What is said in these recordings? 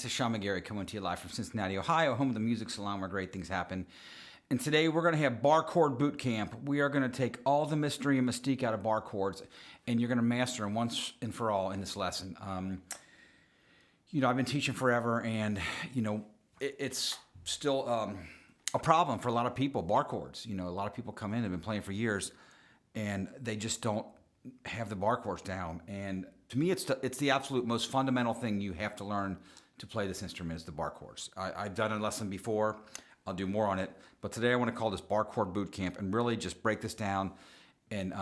this is Sean McGarry coming to you live from Cincinnati, Ohio, home of the music salon where great things happen. And today we're going to have Barre Chord Bootcamp. We are going to take all the mystery and mystique out of bar chords, and you're going to master them once and for all in this lesson. I've been teaching forever, and it's still a problem for a lot of people. Bar chords. A lot of people come in and have been playing for years, and they just don't have the bar chords down. And to me, it's the absolute most fundamental thing you have to learn to play this instrument is the bar chords. I've done a lesson before. I'll do more on it. But today I want to call this Barre Chord Bootcamp and really just break this down and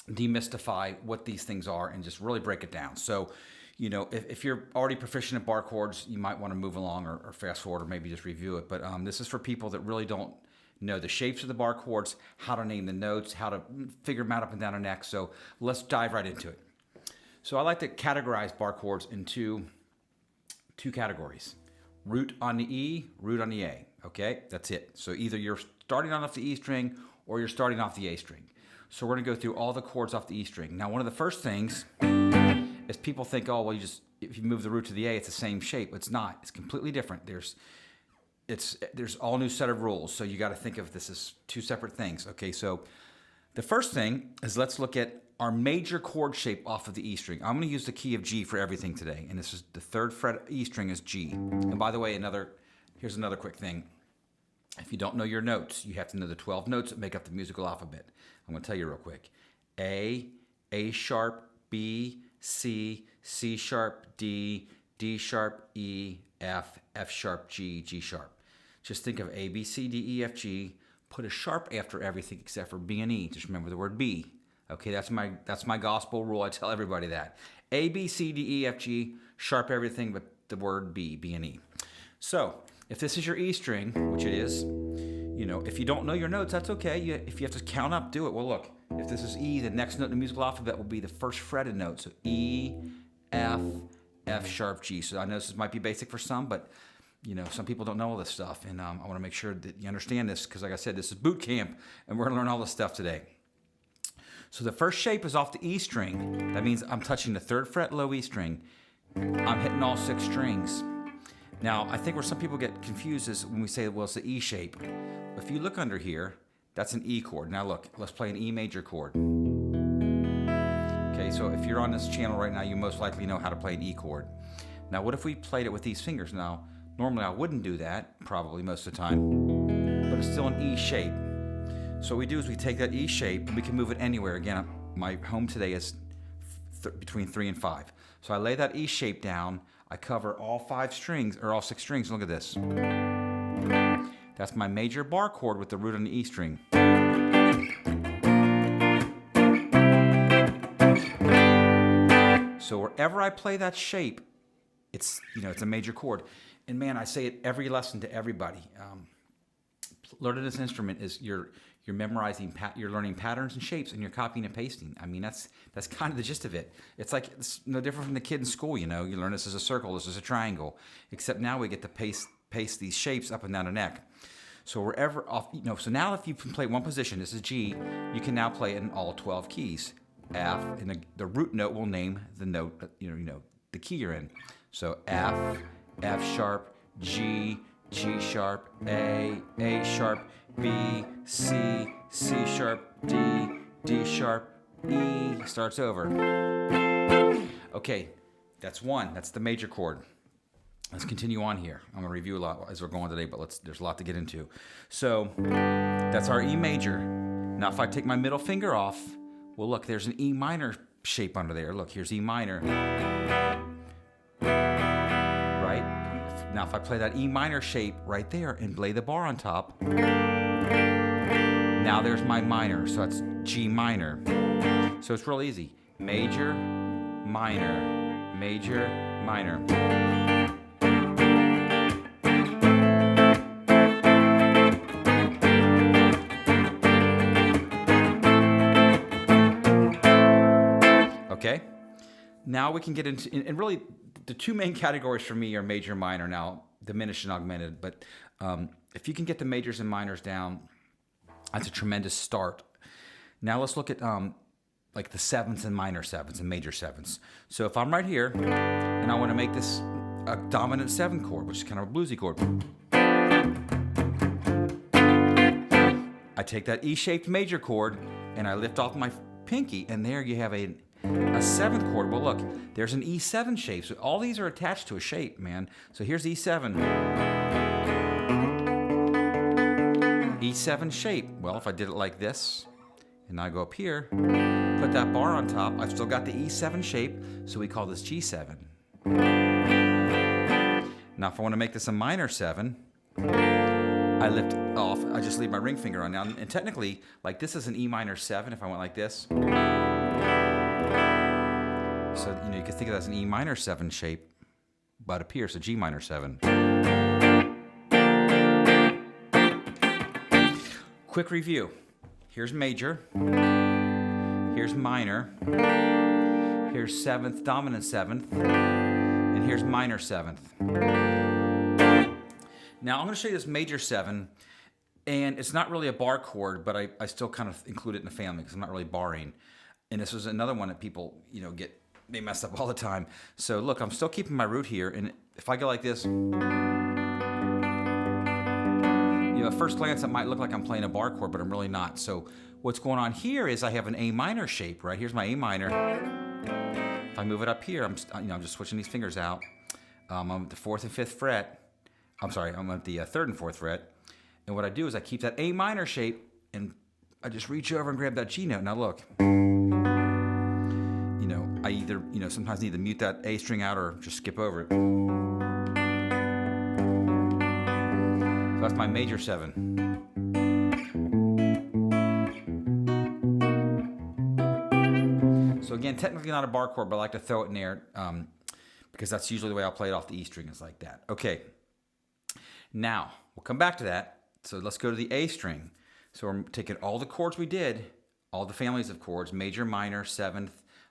demystify what these things are and just really break it down. So, if you're already proficient at bar chords, you might want to move along or fast forward or maybe just review it. But this is for people that really don't know the shapes of the bar chords, how to name the notes, how to figure them out up and down a neck. So let's dive right into it. So I like to categorize bar chords into two categories. Root on the E, root on the A. Okay, that's it. So either you're starting off the E string or you're starting off the A string. So we're going to go through all the chords off the E string. Now, one of the first things is people think, oh, well, if you move the root to the A, it's the same shape. It's not. It's completely different. There's all new set of rules. So you got to think of this as two separate things. Okay, so the first thing is let's look at our major chord shape off of the E string. I'm going to use the key of G for everything today, and this is the third fret E string is G. And by the way, here's another quick thing. If you don't know your notes, you have to know the 12 notes that make up the musical alphabet. I'm going to tell you real quick. A sharp, B, C, C sharp, D, D sharp, E, F, F sharp, G, G sharp. Just think of A, B, C, D, E, F, G. Put a sharp after everything except for B and E. Just remember the word B. Okay, that's my gospel rule. I tell everybody that. A, B, C, D, E, F, G, sharp everything but the word B, B and E. So, if this is your E string, which it is, if you don't know your notes, that's okay. If you have to count up, do it. Well, look, if this is E, the next note in the musical alphabet will be the first fretted note. So E, F, F sharp, G. So I know this might be basic for some, but some people don't know all this stuff, and I want to make sure that you understand this because, like I said, this is boot camp, and we're going to learn all this stuff today. So the first shape is off the E string. That means I'm touching the third fret low E string. I'm hitting all 6 strings. Now, I think where some people get confused is when we say, well, it's the E shape. If you look under here, that's an E chord. Now look, let's play an E major chord. Okay, so if you're on this channel right now, you most likely know how to play an E chord. Now, what if we played it with these fingers? Now, normally I wouldn't do that, probably most of the time, but it's still an E shape. So what we do is we take that E shape and we can move it anywhere. Again, my home today is between 3 and 5. So I lay that E shape down. I cover all 5 strings, or all 6 strings. Look at this. That's my major bar chord with the root on the E string. So wherever I play that shape, it's a major chord. And man, I say it every lesson to everybody. Learning this instrument is you're memorizing, you're learning patterns and shapes, and you're copying and pasting. I mean, that's kind of the gist of it. It's no different from the kid in school. You learn this as a circle, this is a triangle, except now we get to paste these shapes up and down the neck. So wherever off, so now if you can play one position, this is G, you can now play it in all 12 keys. F, and the root note will name the note, the key you're in. So F, F sharp, G, G sharp, A sharp, B, C, C sharp, D, D sharp, E, starts over. Okay, that's one. That's the major chord. Let's continue on here. I'm going to review a lot as we're going today, but there's a lot to get into. So that's our E major. Now if I take my middle finger off, well, look, there's an E minor shape under there. Look, here's E minor. Right? Now if I play that E minor shape right there and lay the bar on top, now there's my minor, so that's G minor. So it's real easy. Major, minor, major, minor. Okay, now we can get into, and really the two main categories for me are major and minor, now diminished and augmented, but if you can get the majors and minors down, that's a tremendous start. Now let's look at like the sevenths and minor sevenths and major sevenths. So if I'm right here and I want to make this a dominant 7 chord, which is kind of a bluesy chord. I take that E-shaped major chord and I lift off my pinky, and there you have a 7th chord. Well, look, there's an E7 shape. So all these are attached to a shape, man. So here's E7. E7 shape. Well, if I did it like this, and I go up here, put that bar on top, I've still got the E7 shape, so we call this G7. Now, if I want to make this a minor 7, I lift off, I just leave my ring finger on. Now, and technically, like this is an E minor 7 if I went like this. So, you can think of that as an E minor 7 shape, but up here, so G minor 7. Quick review. Here's major, here's minor, here's 7th, dominant 7th, and here's minor 7th. Now I'm going to show you this major 7, and it's not really a bar chord, but I still kind of include it in the family because I'm not really barring. And this was another one that people, they mess up all the time. So look, I'm still keeping my root here, and if I go like this, at first glance, it might look like I'm playing a bar chord, but I'm really not. So what's going on here is I have an A minor shape, right? Here's my A minor. If I move it up here, I'm just switching these fingers out. I'm at the 4th and 5th fret. I'm sorry, I'm at the 3rd and 4th fret. And what I do is I keep that A minor shape, and I just reach over and grab that G note. Now look, I either, sometimes need to mute that A string out or just skip over it. That's my major 7. So again, technically not a bar chord, but I like to throw it in there because that's usually the way I'll play it off the E string, is like that. Okay, now we'll come back to that. So let's go to the A string. So we're taking all the chords we did, all the families of chords, major, minor, 7th,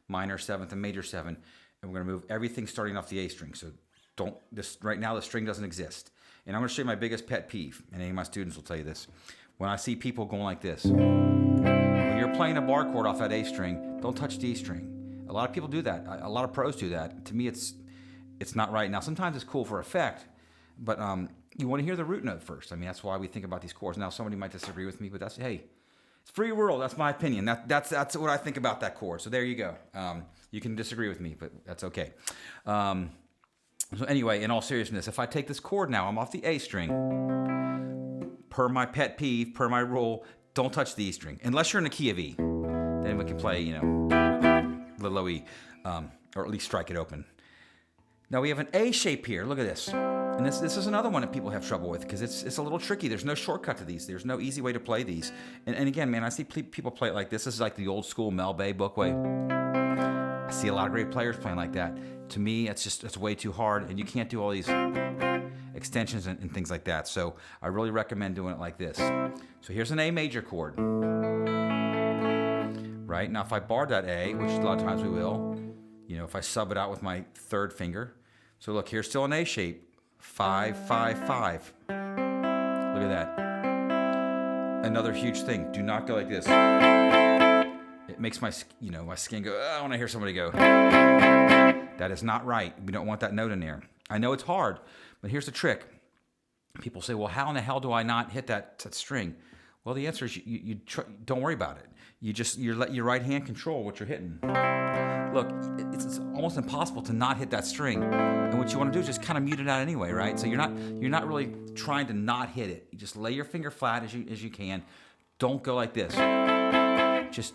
minor 7th, and major 7, and we're going to move everything starting off the A string. So right now the string doesn't exist. And I'm going to show you my biggest pet peeve, and any of my students will tell you this. When I see people going like this, when you're playing a bar chord off that A string, don't touch the E string. A lot of people do that. A lot of pros do that. To me, it's not right. Now, sometimes it's cool for effect, but you want to hear the root note first. I mean, that's why we think about these chords. Now, somebody might disagree with me, but hey, it's free world. That's my opinion. That's what I think about that chord. So there you go. You can disagree with me, but that's okay. So anyway, in all seriousness, if I take this chord now, I'm off the A string. Per my pet peeve, per my rule, don't touch the E string. Unless you're in the key of E. Then we can play, the low E, or at least strike it open. Now we have an A shape here. Look at this. And this is another one that people have trouble with because it's a little tricky. There's no shortcut to these. There's no easy way to play these. And again, man, I see people play it like this. This is like the old school Mel Bay book way. I see a lot of great players playing like that. To me, it's way too hard, and you can't do all these extensions and things like that. So I really recommend doing it like this. So here's an A major chord. Right? Now if I bar that A, which a lot of times we will, if I sub it out with my 3rd finger. So look, here's still an A shape. 5, 5, 5. Look at that. Another huge thing. Do not go like this. It makes my skin go, I want to hear somebody go. That is not right. We don't want that note in there. I know it's hard, but here's the trick. People say, well, how in the hell do I not hit that string? Well, the answer is you don't worry about it. You let your right hand control what you're hitting. Look, it's almost impossible to not hit that string. And what you want to do is just kind of mute it out anyway, right? So you're not really trying to not hit it. You just lay your finger flat as you can. Don't go like this. Just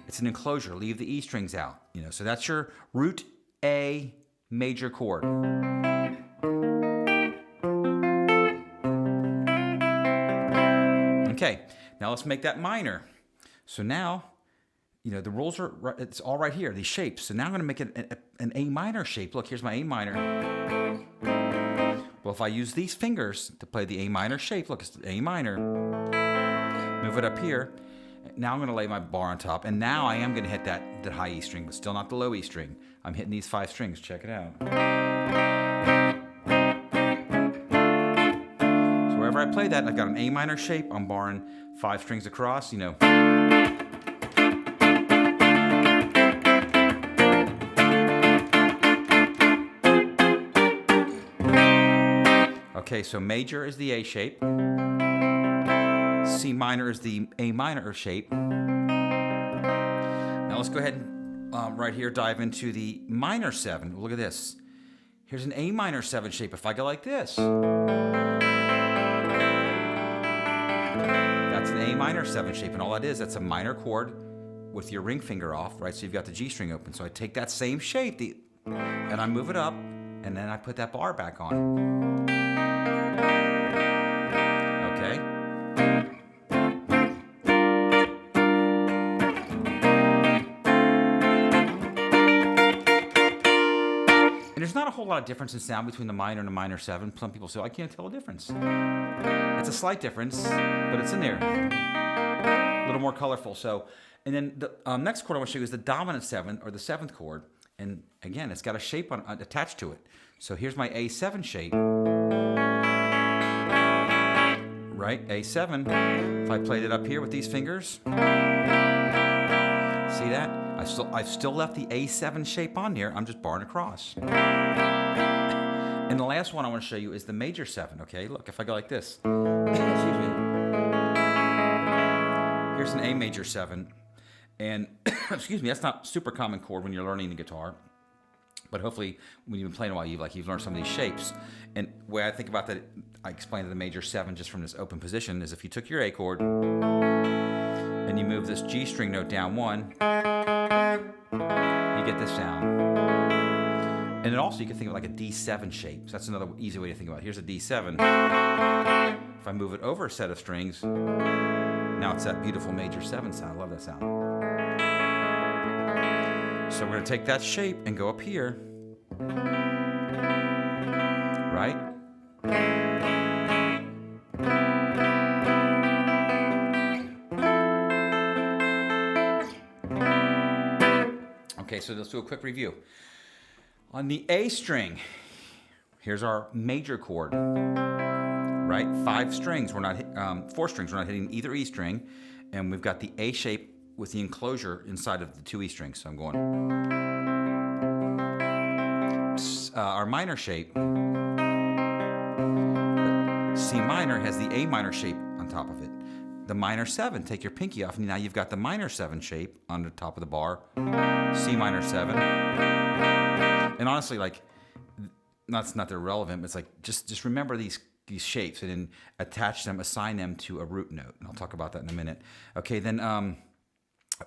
it's an enclosure. Leave the E strings out. So that's your root A major chord. Okay, now let's make that minor. So now, the rules it's all right here, these shapes. So now I'm going to make it an A minor shape. Look, here's my A minor. Well, if I use these fingers to play the A minor shape, look, it's A minor. Move it up here. Now I'm going to lay my bar on top, and now I am going to hit that high E string, but still not the low E string. I'm hitting these 5 strings. Check it out. So wherever I play that, I've got an A minor shape. I'm barring 5 strings across, Okay, so major is the A shape. C minor is the A minor shape. Now let's go ahead and right here dive into the minor 7. Look at this. Here's an A minor 7 shape. If I go like this, that's an A minor 7 shape, and all that is, that's a minor chord with your ring finger off, right? So you've got the G string open. So I take that same shape, and I move it up, and then I put that bar back on. Okay? And there's not a whole lot of difference in sound between the minor and the minor 7. Some people say, I can't tell a difference. It's a slight difference, but it's in there. A little more colorful. So, and then the next chord I want to show you is the dominant 7, or the 7th chord. And again, it's got a shape attached to it. So here's my A7 shape. Right, A7. If I played it up here with these fingers, see that? I've still left the A7 shape on there. I'm just barring across. And the last one I want to show you is the major 7. Okay, look, if I go like this. Excuse me. Here's an A major 7. And, excuse me, that's not super common chord when you're learning the guitar. But hopefully, when you've been playing a while, you've learned some of these shapes. And the way I think about that, I explained the major 7 just from this open position, is if you took your A chord and you move this G string note down 1, you get this sound. And then also you can think of it like a D7 shape. So that's another easy way to think about it. Here's a D7. If I move it over a set of strings, now it's that beautiful major 7 sound. I love that sound. So we're going to take that shape and go up here. Right? Okay, so let's do a quick review. On the A string, here's our major chord. Right? 5 strings. We're not 4 strings. We're not hitting either E string, and we've got the A shape with the enclosure inside of the 2 E strings. So I'm going. Our minor shape, C minor, has the A minor shape on top of it. The minor 7, take your pinky off, and now you've got the minor 7 shape on the top of the bar. C minor 7. And honestly, like, that's not that irrelevant, but it's like, just remember these shapes and then attach them, assign them to a root note. And I'll talk about that in a minute. Okay, then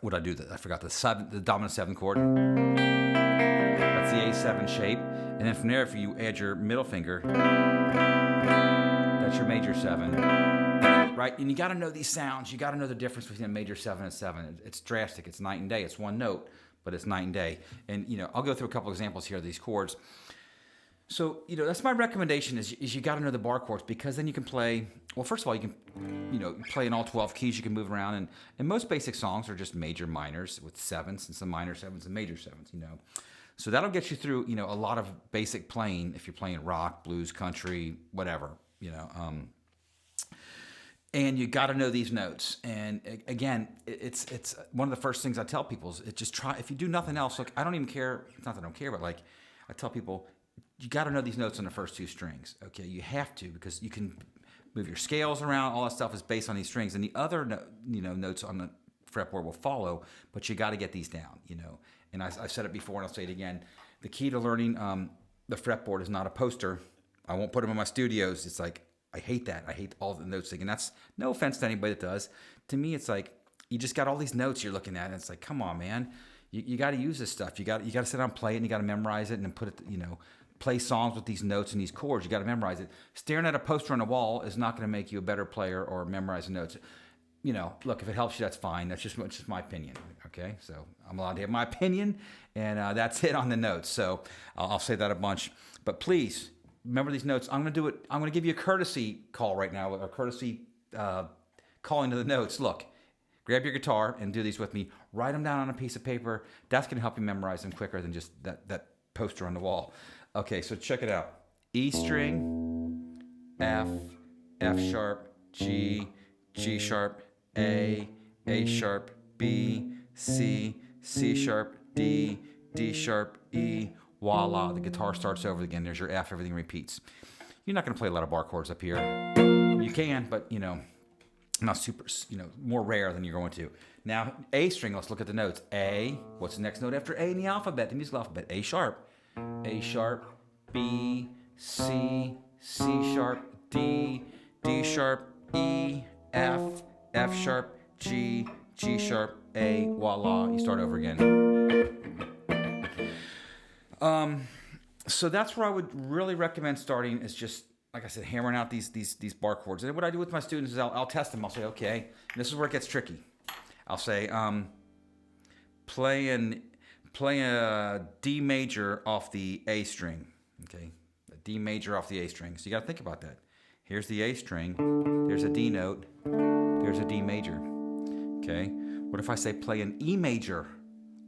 what did I do? I forgot the dominant 7 chord. That's the A7 shape. And then from there, if you add your middle finger, that's your major 7. Right? And you got to know these sounds. You got to know the difference between a major 7 and 7. It's drastic. It's night and day. It's one note, but it's night and day. And, I'll go through a couple examples here of these chords. So, that's my recommendation is you got to know the bar chords, because then you can play, well, first of all, you can, play in all 12 keys. You can move around. And most basic songs are just major minors with 7s and some minor 7s and major 7s, So that'll get you through, a lot of basic playing if you're playing rock, blues, country, whatever, And you got to know these notes. And again, it's one of the first things I tell people is just try. If you do nothing else, look, I don't even care. It's not that I don't care, but like I tell people, you got to know these notes on the first 2 strings. Okay, you have to, because you can move your scales around. All that stuff is based on these strings, and the other notes on the fretboard will follow. But you got to get these down. And I've said it before, and I'll say it again. The key to learning the fretboard is not a poster. I won't put them in my studios. It's like, I hate that. I hate all the notes thing. And that's no offense to anybody that does. To me, it's like, you just got all these notes you're looking at, and it's like, come on, man. You got to use this stuff. You got to sit down and play it, and you got to memorize it, and then put it, play songs with these notes and these chords. You got to memorize it. Staring at a poster on the wall is not going to make you a better player or memorize the notes. Look, if it helps you, that's fine. That's just my opinion. Okay, so I'm allowed to have my opinion, and that's it on the notes. So I'll say that a bunch. But please remember these notes. I'm going to do it. I'm going to give you a courtesy call right now, a courtesy calling to the notes. Look, grab your guitar and do these with me. Write them down on a piece of paper. That's going to help you memorize them quicker than just that poster on the wall. Okay, so check it out. E string, F, F sharp, G, G sharp, A sharp, B, C, C sharp, D, D sharp, E. Voila, the guitar starts over again. There's your F, everything repeats. You're not going to play a lot of bar chords up here. You can, but not super, more rare than you're going to. Now, A string, let's look at the notes. A, what's the next note after A in the alphabet, the musical alphabet? A sharp, B, C, C sharp, D, D sharp, E, F, F sharp, G, G sharp, A, voila, you start over again. So that's where I would really recommend starting, is just, like I said, hammering out these bar chords. And what I do with my students is I'll test them. I'll say, okay, and this is where it gets tricky. I'll say, play a D major off the A string. Okay, a D major off the A string. So you got to think about that. Here's the A string. There's a D note. There's a D major. Okay. What if I say play an E major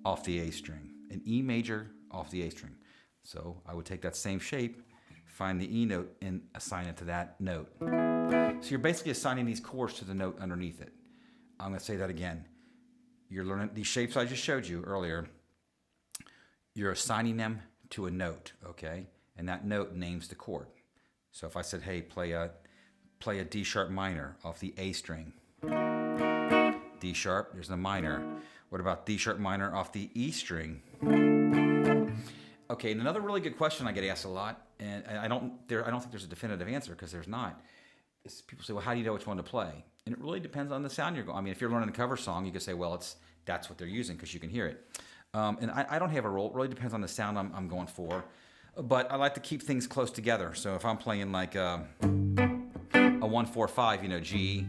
off the A string? An E major off the A string. So I would take that same shape, find the E note, and assign it to that note. So you're basically assigning these chords to the note underneath it. I'm going to say that again. You're learning these shapes I just showed you earlier. You're assigning them to a note, okay? And that note names the chord. So if I said, hey, play a D sharp minor off the A string. D sharp, there's the minor. What about D sharp minor off the E string? Okay, and another really good question I get asked a lot, and I don't think there's a definitive answer, because there's not. Is people say, well, how do you know which one to play? And it really depends on the sound you're going. I mean, if you're learning a cover song, you can say, well, that's what they're using, because you can hear it. And I don't have a rule. It really depends on the sound I'm going for. But I like to keep things close together. So if I'm playing like a 1-4-5, G,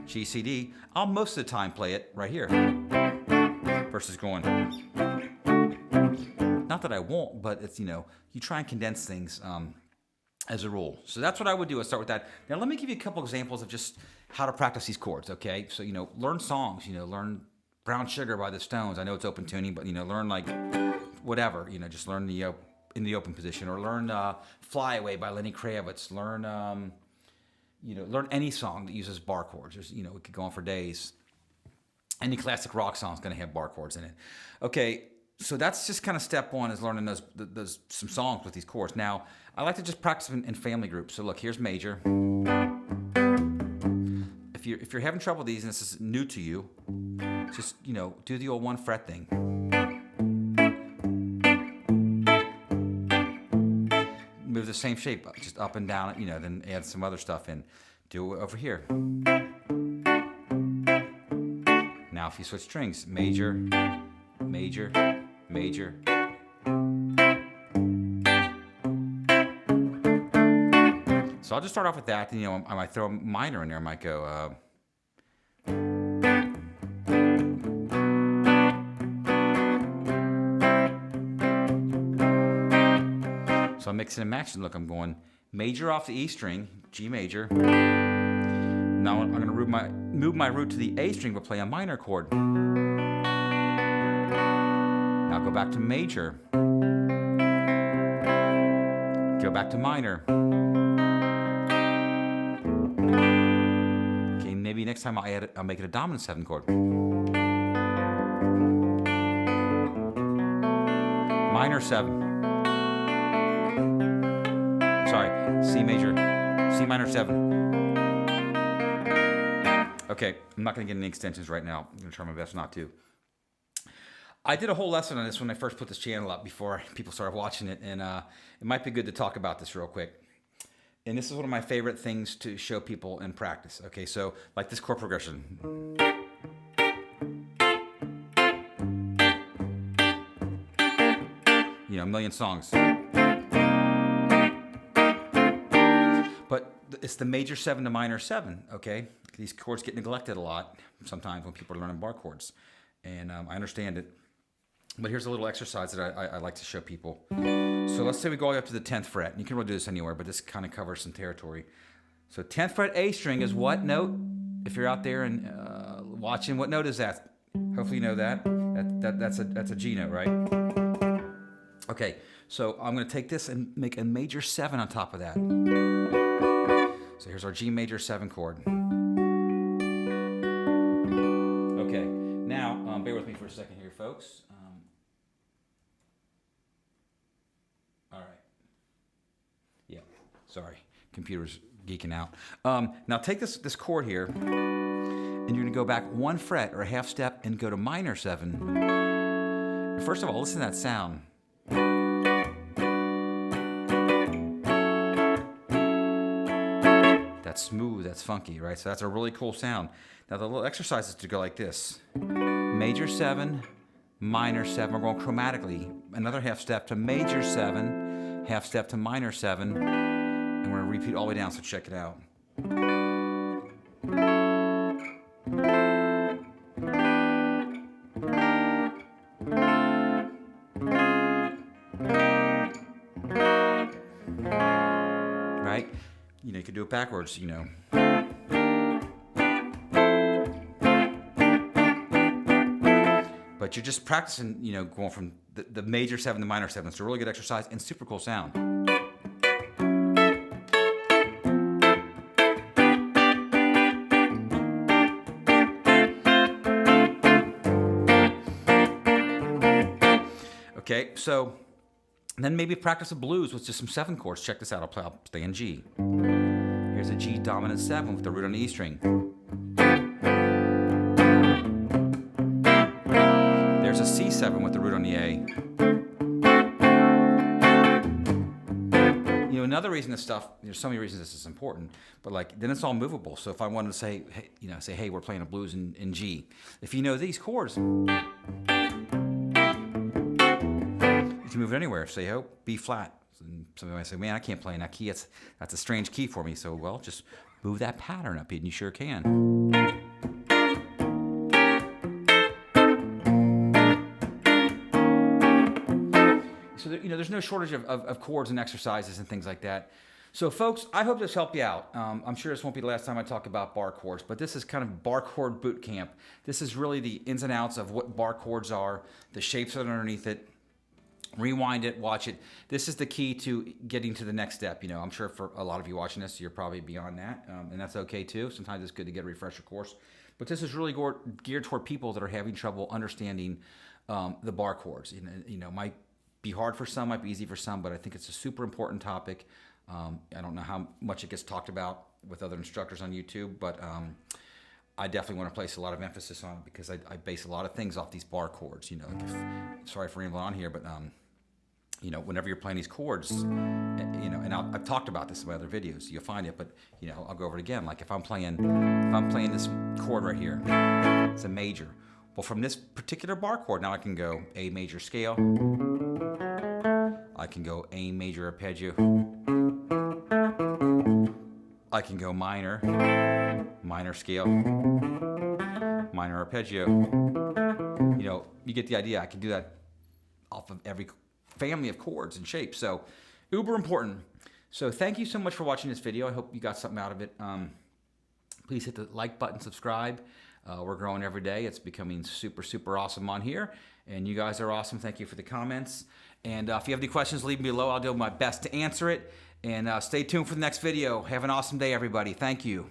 G, C, D, I'll most of the time play it right here. Versus going, not that I won't, but it's, you try and condense things as a rule. So that's what I would do. I start with that. Now let me give you a couple examples of just how to practice these chords, okay? So, learn songs, learn Brown Sugar by the Stones. I know it's open tuning, but, learn like whatever, just learn the in the open position, or learn Fly Away by Lenny Kravitz. Learn, learn any song that uses bar chords. There's, we could go on for days. Any classic rock song is going to have bar chords in it. Okay, so that's just kind of step one, is learning those some songs with these chords. Now, I like to just practice in family groups. So look, here's major. If you're having trouble with these and this is new to you, just do the old 1 fret thing. Move the same shape, just up and down. Then add some other stuff in. Do it over here. Now if you switch strings, major, major, major. So I'll just start off with that. I might throw a minor in there. I might go. So I'm mixing and matching. Look, I'm going major off the E string, G major. Now I'm going to move my root to the A string, but play a minor chord. Now go back to major. Go back to minor. Okay, maybe next time I'll make it a dominant 7 chord. Minor 7. Sorry, C major, C minor 7. Okay, I'm not going to get any extensions right now. I'm going to try my best not to. I did a whole lesson on this when I first put this channel up, before people started watching it, and it might be good to talk about this real quick. And this is one of my favorite things to show people in practice. Okay, so like this chord progression. A million songs. But it's the major 7 to minor 7, okay? These chords get neglected a lot sometimes when people are learning bar chords. And I understand it. But here's a little exercise that I like to show people. So let's say we go all the way up to the 10th fret. You can really do this anywhere, but this kind of covers some territory. So 10th fret A string is what note? If you're out there and watching, what note is that? Hopefully you know that. That's a G note, right? Okay, so I'm going to take this and make a major 7 on top of that. So here's our G major 7 chord. Okay, now bear with me for a second here, folks. Sorry, computer's geeking out. Now take this chord here, and you're gonna go back 1 fret or a half step and go to minor 7. And first of all, listen to that sound. That's smooth, that's funky, right? So that's a really cool sound. Now the little exercise is to go like this. Major 7, minor 7, we're going chromatically. Another half step to major 7, half step to minor 7, and we're gonna repeat all the way down, so check it out. Right? You know, you could do it backwards, you know. But you're just practicing, you know, going from the major 7 to minor 7. It's a really good exercise and super cool sound. Okay, so then maybe practice a blues with just some 7 chords. Check this out. I'll stay in G. Here's a G dominant 7 with the root on the E string. There's a C7 with the root on the A. You know, another reason this stuff, there's so many reasons this is important, but like, then it's all movable. So if I wanted to say, hey, you know, say, hey, we're playing a blues in G. If you know these chords, you can move it anywhere. Say, oh, B flat. And somebody might say, man, I can't play in that key. That's a strange key for me. So, well, just move that pattern up, and you sure can. So, you know, there's no shortage of chords and exercises and things like that. So, folks, I hope this helped you out. I'm sure this won't be the last time I talk about bar chords, but this is kind of Barre Chord Bootcamp. This is really the ins and outs of what bar chords are, the shapes that are underneath it. Rewind it, watch it. This is the key to getting to the next step. You know, I'm sure for a lot of you watching this, you're probably beyond that, and that's okay too. Sometimes it's good to get a refresher course. But this is really geared toward people that are having trouble understanding the bar chords. You know, might be hard for some, might be easy for some, but I think it's a super important topic. I don't know how much it gets talked about with other instructors on YouTube, but I definitely want to place a lot of emphasis on it because I base a lot of things off these bar chords. You know, like sorry for rambling on here, but you know, whenever you're playing these chords, you know, and I've talked about this in my other videos, you'll find it, but you know, I'll go over it again. Like if I'm playing this chord right here, it's a major. Well, from this particular bar chord, now I can go A major scale, I can go A major arpeggio, I can go minor scale, minor arpeggio. You know, you get the idea. I can do that off of every family of chords and shapes. So uber important. So thank you so much for watching this video. I hope you got something out of it. Please hit the like button, subscribe. We're growing every day. It's becoming super, super awesome on here. And you guys are awesome. Thank you for the comments. And if you have any questions, leave them below. I'll do my best to answer it. And stay tuned for the next video. Have an awesome day, everybody. Thank you.